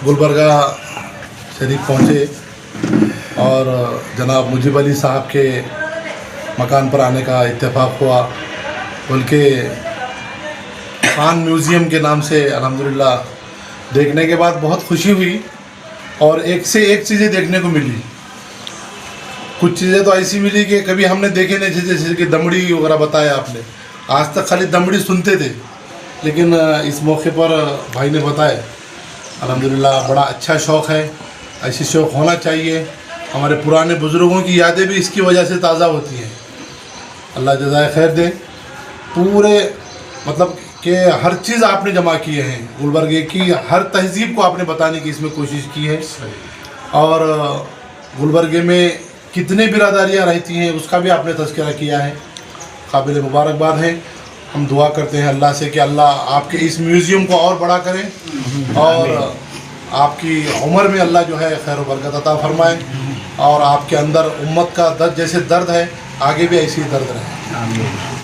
गुलबरगह शरीफ पहुँचे और जनाब मुजीब अली साहब के मकान पर आने का इत्तेफाक हुआ। बल्कि खान म्यूज़ियम के नाम से अल्हम्दुलिल्लाह देखने के बाद बहुत खुशी हुई और एक से एक चीज़ें देखने को मिली। कुछ चीज़ें तो ऐसी मिली कि कभी हमने देखे नहीं थे, जैसे कि दमड़ी वगैरह बताया आपने। आज तक खाली दमड़ी सुनते थे, लेकिन इस मौके पर भाई ने बताया। अल्हम्दुलिल्लाह बड़ा अच्छा शौक़ है, ऐसी शौक़ होना चाहिए। हमारे पुराने बुज़ुर्गों की यादें भी इसकी वजह से ताज़ा होती हैं। अल्लाह जज़ाए खैर दे। पूरे मतलब कि हर चीज़ आपने जमा किए हैं, गुलबर्गे की हर तहज़ीब को आपने बताने की इसमें कोशिश की है। और गुलबर्गे में कितने बिरादरियाँ रहती हैं उसका भी आपने तज़किरा किया है, काबिल मुबारकबाद है। हम दुआ करते हैं अल्लाह से कि अल्लाह आपके इस म्यूज़ियम को और बड़ा करें और आपकी उम्र में अल्लाह जो है खैर बरकत अता फरमाए और आपके अंदर उम्मत का दर्द जैसे दर्द है आगे भी ऐसी दर्द रहे।